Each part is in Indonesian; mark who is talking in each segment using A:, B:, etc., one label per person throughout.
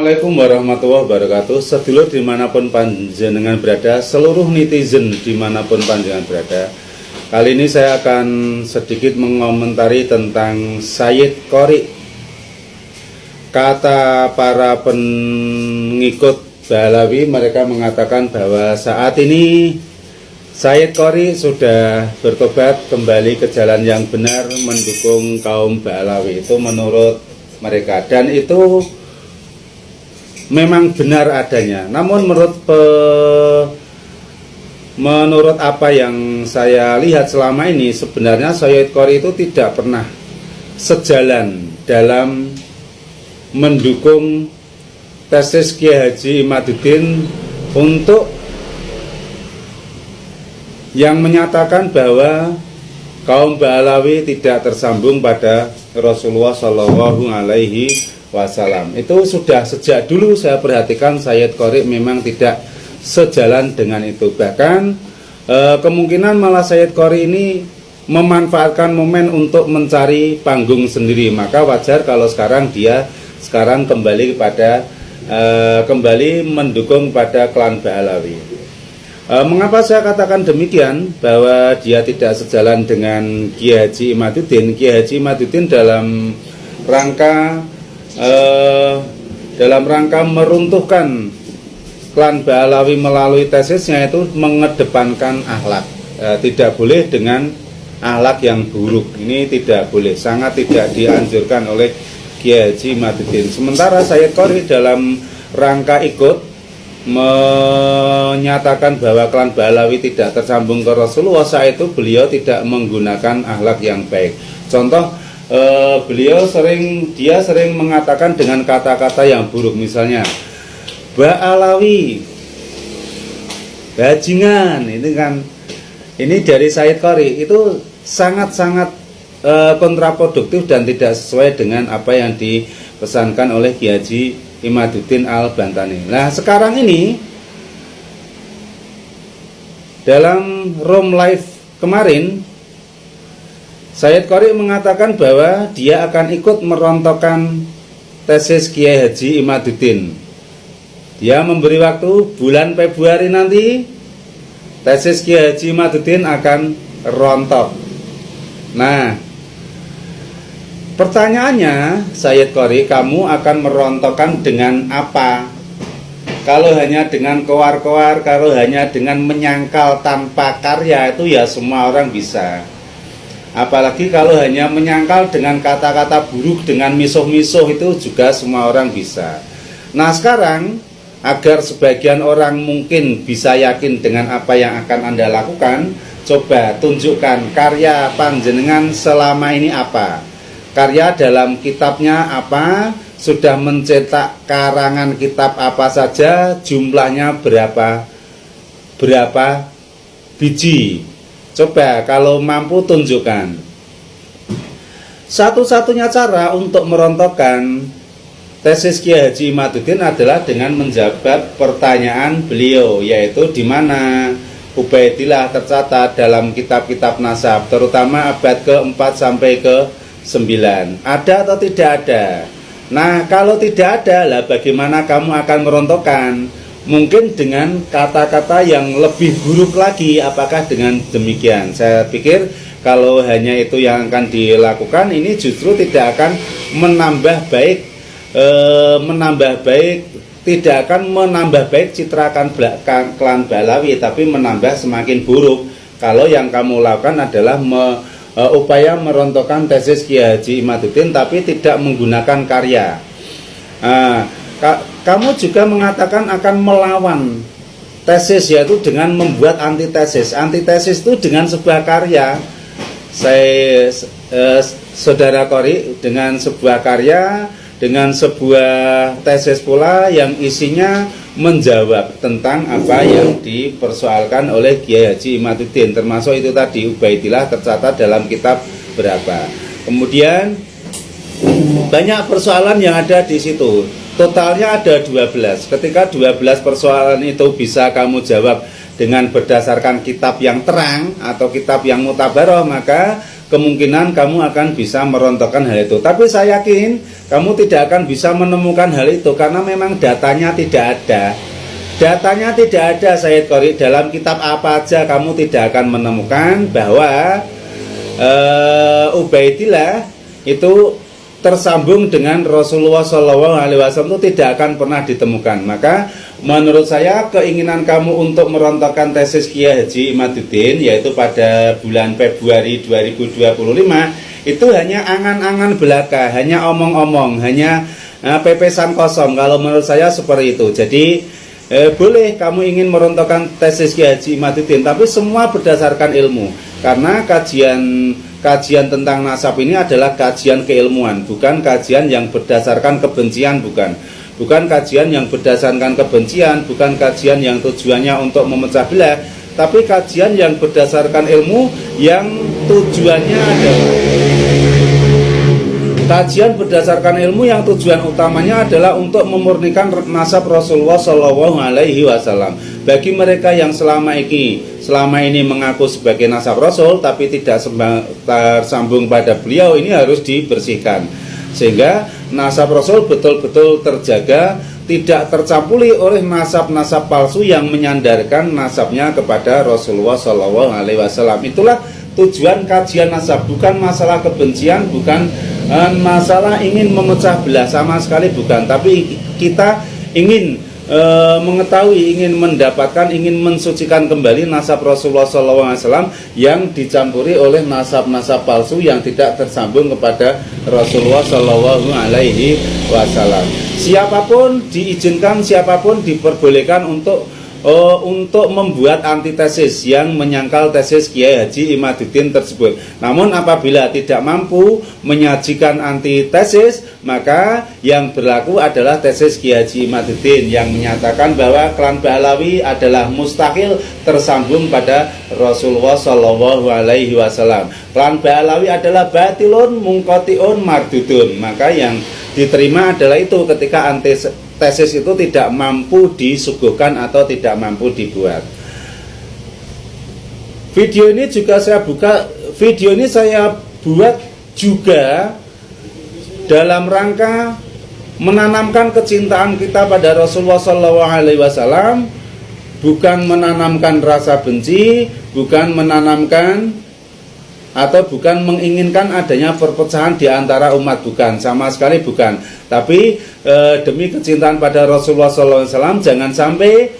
A: Assalamualaikum warahmatullahi wabarakatuh. Sedulur dimanapun panjenengan berada, seluruh netizen dimanapun panjenengan berada, kali ini saya akan sedikit mengomentari tentang Sayyid Qori. Kata para pengikut Bahlawi, mereka mengatakan bahwa saat ini Sayyid Qori sudah bertobat kembali ke jalan yang benar, mendukung kaum Bahlawi. Itu menurut mereka, dan itu memang benar adanya. Namun menurut apa yang saya lihat selama ini, sebenarnya Sayyid Qori itu tidak pernah sejalan dalam mendukung tesis Kiai Haji Imaduddin untuk yang menyatakan bahwa kaum Bahlawi tidak tersambung pada Rasulullah Shallallahu Alaihi Wasallam. Itu sudah sejak dulu saya perhatikan Sayyid Qori memang tidak sejalan dengan itu. Bahkan kemungkinan malah Sayyid Qori ini memanfaatkan momen untuk mencari panggung sendiri. Maka wajar kalau sekarang dia kembali kepada kembali mendukung pada klan Bahlawi. Mengapa saya katakan demikian bahwa dia tidak sejalan dengan Kiai Haji Imaduddin? Kiai Haji Imaduddin dalam rangka meruntuhkan klan Bahlawi melalui tesisnya itu mengedepankan akhlak. Tidak boleh dengan akhlak yang buruk. Ini tidak boleh, sangat tidak dianjurkan oleh Kiai Haji Imaduddin. Sementara Sayyid Qori dalam rangka ikut menyatakan bahwa klan Bahlawi tidak tersambung ke Rasulullah, saat itu beliau tidak menggunakan akhlak yang baik. Contoh, dia sering mengatakan dengan kata-kata yang buruk, misalnya Bahlawi, bajingan. Ini dari Sayyid Qori, itu sangat-sangat kontraproduktif dan tidak sesuai dengan apa yang dipesankan oleh Kiai Haji Imaduddin Al-Bantani. Nah, sekarang ini dalam Room Live kemarin, Sayyid Qori mengatakan bahwa dia akan ikut merontokkan tesis Kiai Haji Imaduddin. Dia memberi waktu bulan Februari nanti tesis Kiai Haji Imaduddin akan rontok. Nah, pertanyaannya, Sayyid Qori, kamu akan merontokkan dengan apa? Kalau hanya dengan koar-koar, kalau hanya dengan menyangkal tanpa karya, itu ya semua orang bisa. Apalagi kalau hanya menyangkal dengan kata-kata buruk, dengan misuh-misuh, itu juga semua orang bisa. Nah, sekarang agar sebagian orang mungkin bisa yakin dengan apa yang akan Anda lakukan, coba tunjukkan karya panjenengan selama ini apa. Karya dalam kitabnya apa, sudah mencetak karangan kitab apa saja, jumlahnya berapa biji. Coba kalau mampu tunjukkan. Satu-satunya cara untuk merontokkan tesis Kiai Haji Imaduddin adalah dengan menjawab pertanyaan beliau, yaitu di mana Ubaidillah tercatat dalam kitab-kitab nasab, terutama abad ke-4 sampai ke-9. Ada atau tidak ada? Nah, kalau tidak ada, lah bagaimana kamu akan merontokkan? Mungkin dengan kata-kata yang lebih buruk lagi. Apakah dengan demikian? Saya pikir kalau hanya itu yang akan dilakukan, ini justru tidak akan menambah baik, tidak akan menambah baik citra klan Bahlawi, tapi menambah semakin buruk. Kalau yang kamu lakukan adalah upaya merontokkan tesis Kiai Haji Imaduddin tapi tidak menggunakan karya. Kamu juga mengatakan akan melawan tesis, yaitu dengan membuat antitesis. Antitesis itu dengan sebuah karya. Saudara Qori, dengan sebuah karya, dengan sebuah tesis pula yang isinya menjawab tentang apa yang dipersoalkan oleh Kiai Haji Imaduddin, termasuk itu tadi Ubaidillah tercatat dalam kitab berapa. Kemudian banyak persoalan yang ada di situ. Totalnya ada 12. Ketika 12 persoalan itu bisa kamu jawab dengan berdasarkan kitab yang terang atau kitab yang mutabaroh, maka kemungkinan kamu akan bisa merontokkan hal itu. Tapi saya yakin kamu tidak akan bisa menemukan hal itu karena memang datanya tidak ada. Datanya tidak ada, Sayyid Qori. Dalam kitab apa aja kamu tidak akan menemukan bahwa Ubaidillah itu tersambung dengan Rasulullah SAW itu tidak akan pernah ditemukan. Maka menurut saya keinginan kamu untuk merontokkan tesis Kiai Haji Imaduddin yaitu pada bulan Februari 2025 itu hanya angan-angan belaka, hanya omong-omong, hanya pepesan kosong. Kalau menurut saya seperti itu. Jadi boleh kamu ingin merontokkan tesis Kiai Haji Imaduddin, tapi semua berdasarkan ilmu. Karena kajian tentang nasab ini adalah kajian keilmuan, bukan kajian yang berdasarkan kebencian, bukan kajian yang berdasarkan kebencian, bukan kajian yang tujuannya untuk memecah belah, tapi kajian yang berdasarkan ilmu yang tujuannya adalah kajian berdasarkan ilmu yang tujuan utamanya adalah untuk memurnikan nasab Rasulullah SAW. Bagi mereka yang selama ini mengaku sebagai nasab Rasul tapi tidak tersambung pada beliau, ini harus dibersihkan sehingga nasab Rasul betul-betul terjaga, tidak tercampuri oleh nasab-nasab palsu yang menyandarkan nasabnya kepada Rasulullah SAW. Itulah tujuan kajian nasab, bukan masalah kebencian, bukan masalah ingin memecah belah, sama sekali bukan. Tapi kita ingin mengetahui, ingin mendapatkan, ingin mensucikan kembali nasab Rasulullah SAW yang dicampuri oleh nasab-nasab palsu yang tidak tersambung kepada Rasulullah SAW. Siapapun diizinkan, siapapun diperbolehkan untuk membuat antitesis yang menyangkal tesis Kiai Haji Imaduddin tersebut. Namun apabila tidak mampu menyajikan antitesis, maka yang berlaku adalah tesis Kiai Haji Imaduddin yang menyatakan bahwa klan Bahlawi adalah mustahil tersambung pada Rasulullah SAW. Klan Bahlawi adalah batilun, mungkotiun, mardudun. Maka yang diterima adalah itu ketika tesis itu tidak mampu disuguhkan atau tidak mampu dibuat. Video ini juga saya buat juga dalam rangka menanamkan kecintaan kita pada Rasulullah SAW, bukan menanamkan rasa benci, bukan menanamkan atau bukan menginginkan adanya perpecahan di antara umat, bukan, sama sekali bukan. Tapi demi kecintaan pada Rasulullah SAW, jangan sampai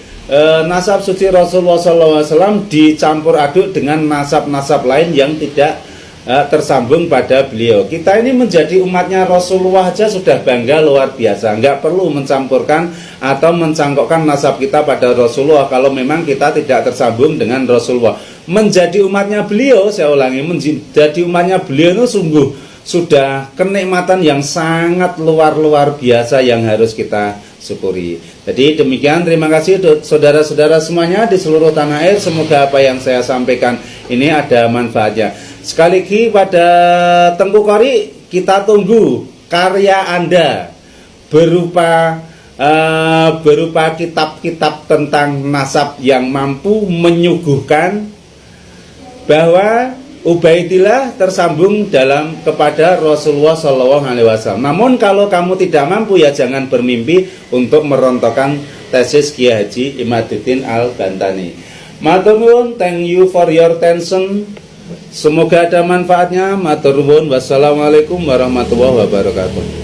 A: nasab suci Rasulullah SAW dicampur aduk dengan nasab-nasab lain yang tidak tersambung pada beliau. Kita ini menjadi umatnya Rasulullah aja sudah bangga luar biasa, nggak perlu mencampurkan atau mencangkokkan nasab kita pada Rasulullah kalau memang kita tidak tersambung dengan Rasulullah. Menjadi umatnya beliau, saya ulangi, menjadi umatnya beliau itu sungguh sudah kenikmatan yang sangat luar biasa yang harus kita syukuri. Jadi demikian, terima kasih saudara-saudara semuanya di seluruh tanah air. Semoga apa yang saya sampaikan ini ada manfaatnya. Sekali lagi pada Tengku Qori, kita tunggu karya Anda berupa kitab-kitab tentang nasab yang mampu menyuguhkan bahwa Ubaidillah tersambung kepada Rasulullah SAW. Namun kalau kamu tidak mampu, ya jangan bermimpi untuk merontokkan tesis Kiai Haji Imaduddin Al-Bantani. Matur nuwun, thank you for your attention. Semoga ada manfaatnya. Matur nuwun, wassalamualaikum warahmatullahi wabarakatuh.